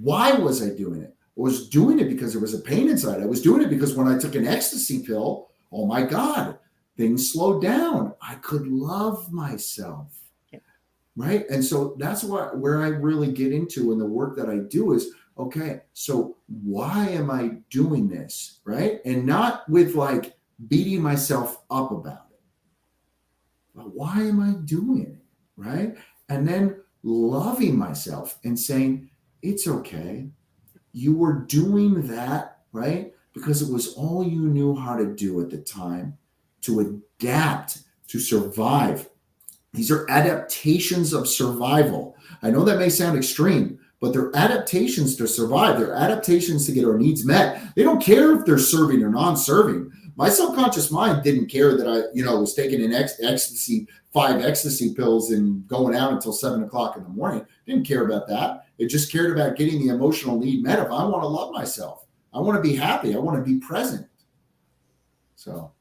why was I doing it? I was doing it because there was a pain inside. I was doing it because when I took an ecstasy pill, oh my God, things slowed down. I could love myself. Yeah. Right. And so that's where I really get into in the work that I do is, okay, so why am I doing this? Right. And not with like beating myself up about it, but why am I doing it? Right. And then loving myself and saying, it's okay. You were doing that, right? Because it was all you knew how to do at the time to adapt, to survive. These are adaptations of survival. I know that may sound extreme, but they're adaptations to survive. They're adaptations to get our needs met. They don't care if they're serving or non-serving. My subconscious mind didn't care that I, was taking an ecstasy, 5 ecstasy pills and going out until 7 o'clock in the morning. Didn't care about that. It just cared about getting the emotional need met. If I want to love myself, I want to be happy. I want to be present. So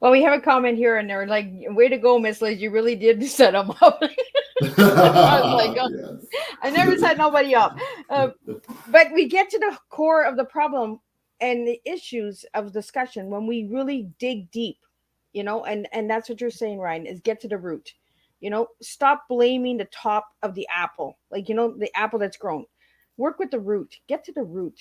Well, we have a comment here, and they're like, "Way to go, Miss Liz! You really did set them up." I was like, "Oh, I never set nobody up." Uh, but we get to the core of the problem and the issues of discussion when we really dig deep, and that's what you're saying, Ryan, is get to the root. Stop blaming the top of the apple, like the apple that's grown. Work with the root. Get to the root.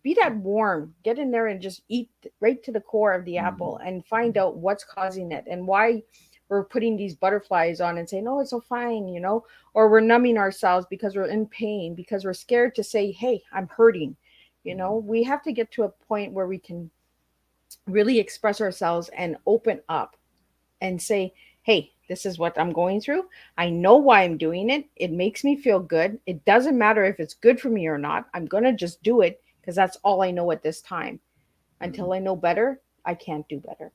Be that worm. Get in there and just eat right to the core of the apple Mhm. and find out what's causing it and why we're putting these butterflies on and saying, "Oh, it's so fine," or we're numbing ourselves because we're in pain, because we're scared to say, "Hey, I'm hurting." We have to get to a point where we can really express ourselves and open up and say, "Hey, this is what I'm going through. I know why I'm doing it. It makes me feel good. It doesn't matter if it's good for me or not. I'm going to just do it because that's all I know at this time. Until I know better, I can't do better."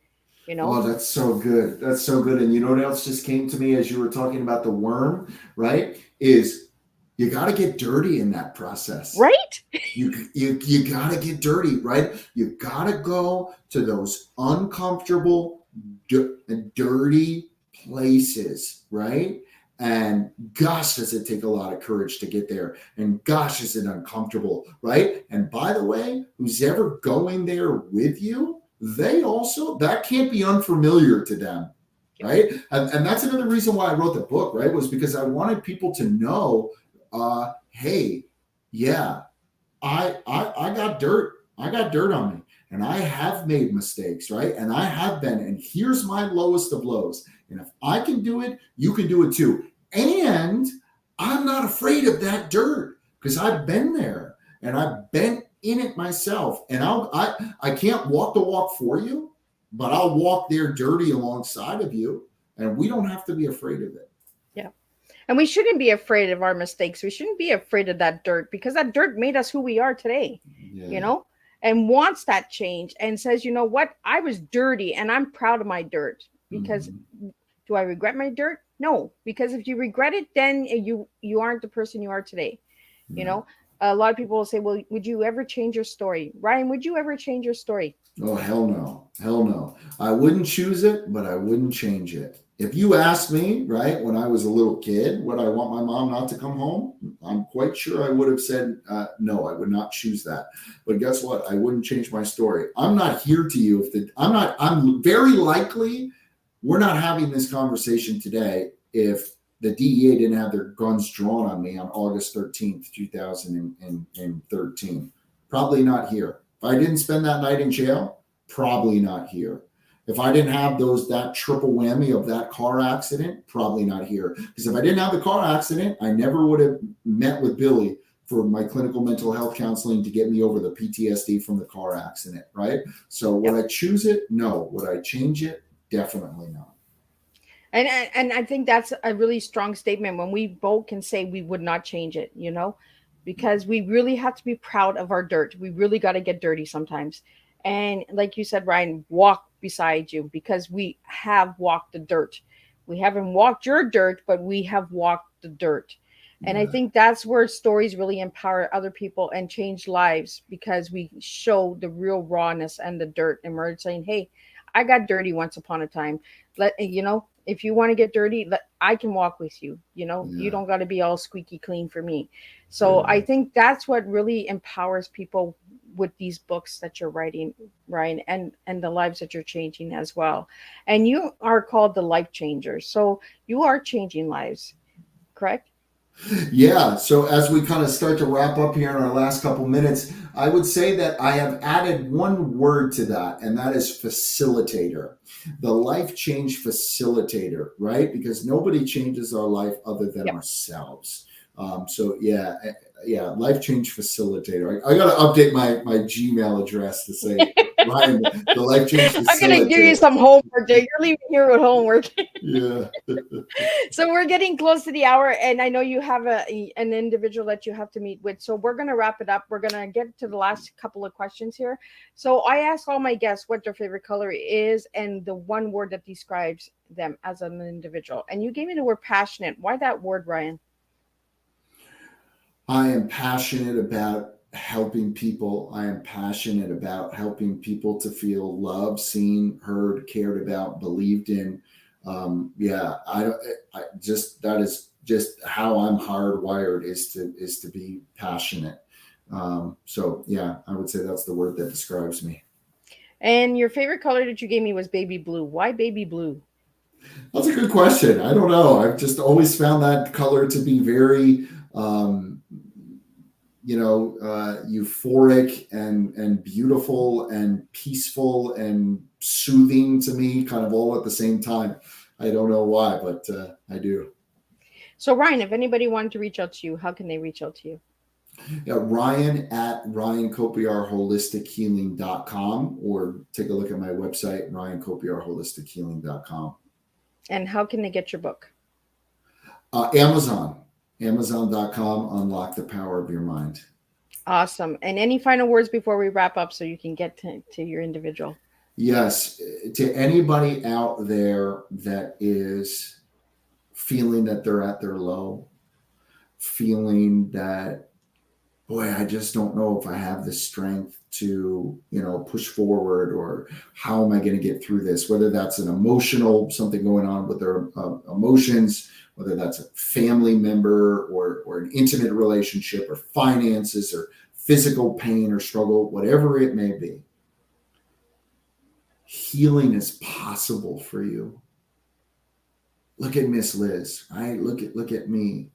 You know? Oh, that's so good. That's so good. And you know what else just came to me as you were talking about the worm, right? Is you got to get dirty in that process. Right? You got to get dirty, right? You got to go to those uncomfortable, dirty places, right? And gosh, does it take a lot of courage to get there? And gosh, is it uncomfortable, right? And by the way, who's ever going there with you, they also, that can't be unfamiliar to them, right? And that's another reason why I wrote the book, right? Was because I wanted people to know, hey, yeah, I got dirt. I got dirt on me. And I have made mistakes, right? And I have been, and here's my lowest of lows. And if I can do it, you can do it too. And I'm not afraid of that dirt because I've been there and I've been in it myself. And I can't walk the walk for you, but I'll walk there dirty alongside of you. And we don't have to be afraid of it. Yeah. And we shouldn't be afraid of our mistakes. We shouldn't be afraid of that dirt because that dirt made us who we are today, you Yeah. know, and wants that change and says, "You know what? I was dirty and I'm proud of my dirt because Mhm. do I regret my dirt? No, because if you regret it, then you aren't the person you are today. You No. know, a lot of people will say, "Well, would you ever change your story?" Ryan, would you ever change your story? Oh, hell no. Hell no. I wouldn't choose it, but I wouldn't change it. If you asked me, right, when I was a little kid, would I want my mom not to come home? I'm quite sure I would have said, no, I would not choose that. But guess what? I wouldn't change my story. I'm not here to you. I'm very likely we're not having this conversation today if the DEA didn't have their guns drawn on me on August 13th, 2013. Probably not here. If I didn't spend that night in jail, probably not here. If I didn't have that triple whammy of that car accident, probably not here. Because if I didn't have the car accident, I never would have met with Billy for my clinical mental health counseling to get me over the PTSD from the car accident, right? So would Yep. I choose it? No. Would I change it? Definitely not. And I think that's a really strong statement when we both can say we would not change it, because we really have to be proud of our dirt. We really got to get dirty sometimes. And like you said, Ryan, walk beside you because we have walked the dirt. We haven't walked your dirt, but we have walked the dirt. And I Yeah. think that's where stories really empower other people and change lives because we show the real rawness and the dirt. And we're saying, "Hey, I got dirty once upon a time. If you want to get dirty, I can walk with you. You Yeah. don't got to be all squeaky clean for me." So I Right. think that's what really empowers people with these books that you're writing, Ryan, and the lives that you're changing as well. And you are called the life changer. So you are changing lives, correct? Yeah. So as we kind of start to wrap up here in our last couple minutes, I would say that I have added one word to that, and that is facilitator. The life change facilitator, right? Because nobody changes our life other than Yep. ourselves. So yeah, life change facilitator. I got to update my Gmail address to say Ryan, the life change I'm gonna give you facilitator. some homework there. You're leaving here with homework. Yeah. So we're getting close to the hour, and I know you have an individual that you have to meet with. So we're gonna wrap it up. We're gonna get to the last couple of questions here. So I ask all my guests what their favorite color is and the one word that describes them as an individual. And you gave me the word passionate. Why that word, Ryan? I am passionate about helping people. I am passionate about helping people to feel loved, seen, heard, cared about, believed in. I just, that is just how I'm hardwired, is to be passionate. So yeah, I would say that's the word that describes me. And your favorite color that you gave me was baby blue. Why baby blue? That's a good question. I don't know. I've just always found that color to be very, um, euphoric and beautiful and peaceful and soothing to me, kind of all at the same time. I don't know why, but I do. So Ryan, if anybody wanted to reach out to you, how can they reach out to you? Yeah, Ryan at RyanKopyarHolisticHealing.com, or take a look at my website, RyanKopyarHolisticHealing.com. And how can they get your book? Amazon, Amazon.com, Unlock the Power of Your Mind. Awesome. And any final words before we wrap up so you can get to your individual? Yes, to anybody out there that is feeling that they're at their low, feeling that, boy, I just don't know if I have the strength to, push forward, or how am I going to get through this? Whether that's an emotional, something going on with their emotions, whether that's a family member or an intimate relationship, or finances, or physical pain or struggle, whatever it may be. Healing is possible for you. Look at Miss Liz, right? Look at me.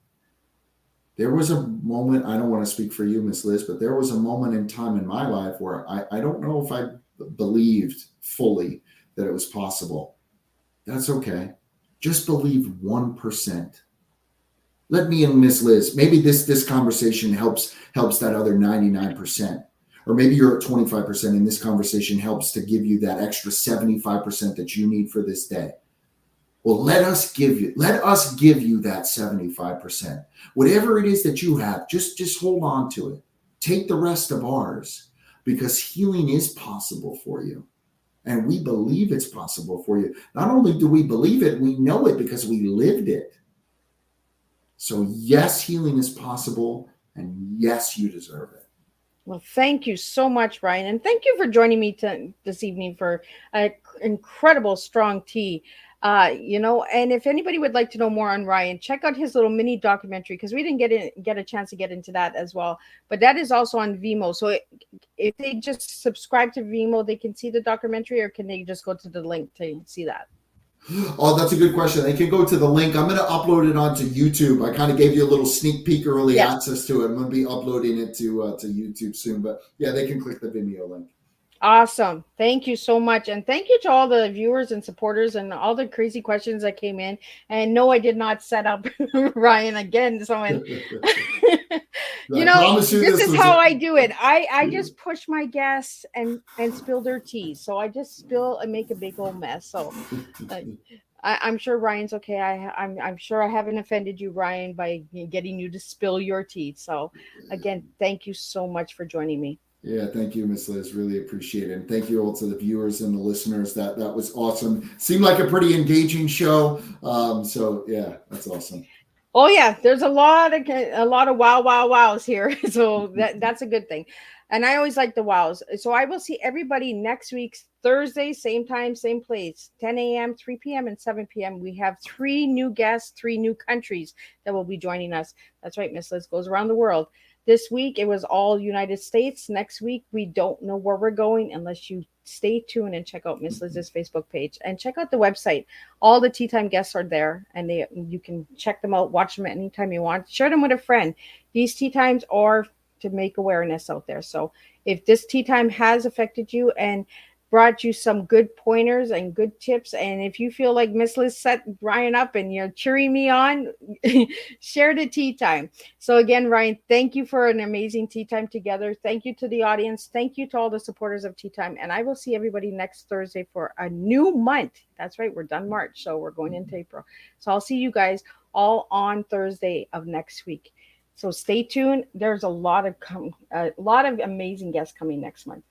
There was a moment, I don't want to speak for you, Miss Liz, but there was a moment in time in my life where I don't know if I believed fully that it was possible. That's okay. Just believe 1%. Let me and Miss Liz, maybe this conversation helps that other 99%. Or maybe you're at 25%, and this conversation helps to give you that extra 75% that you need for this day. Well, let us give you that 75%. Whatever it is that you have, just hold on to it. Take the rest of ours, because healing is possible for you. And we believe it's possible for you. Not only do we believe it, we know it because we lived it. So yes, healing is possible, and yes, you deserve it. Well, thank you so much, Ryan. And thank you for joining me this evening for an incredible strong tea. And if anybody would like to know more on Ryan, check out his little mini documentary, because we didn't get a chance to get into that as well. But that is also on Vimeo. So if they just subscribe to Vimeo, they can see the documentary, or can they just go to the link to see that? Oh, that's a good question. They can go to the link. I'm going to upload it onto YouTube. I kind of gave you a little sneak peek, early access to it. I'm going to be uploading it to YouTube soon. But yeah, they can click the Vimeo link. Awesome. Thank you so much. And thank you to all the viewers and supporters and all the crazy questions that came in. And no, I did not set up Ryan again. So, this is how I do it. I just push my guests and spill their tea. So I just spill and make a big old mess. So I'm sure Ryan's okay. I'm sure I haven't offended you, Ryan, by getting you to spill your tea. So again, thank you so much for joining me. Yeah, thank you, Miss Liz. Really appreciate it. And thank you all to the viewers and the listeners. That was awesome. Seemed like a pretty engaging show. So yeah, that's awesome. Oh yeah, there's a lot of wows here. So that's a good thing. And I always like the wows. So I will see everybody next week, Thursday, same time, same place, 10 a.m., 3 p.m., and 7 p.m. We have 3 new guests, 3 new countries that will be joining us. That's right, Miss Liz goes around the world. This week, it was all United States. Next week, we don't know where we're going unless you stay tuned and check out Miss Liz's Facebook page and check out the website. All the Tea Time guests are there, and you can check them out, watch them anytime you want. Share them with a friend. These Tea Times are to make awareness out there. So if this Tea Time has affected you and brought you some good pointers and good tips, and if you feel like Miss Liz set Ryan up and you're cheering me on, share the Tea Time. So again, Ryan, thank you for an amazing Tea Time together. Thank you to the audience. Thank you to all the supporters of Tea Time. And I will see everybody next Thursday for a new month. That's right, we're done March, so we're going into April. So I'll see you guys all on Thursday of next week. So stay tuned. There's a lot of amazing guests coming next month.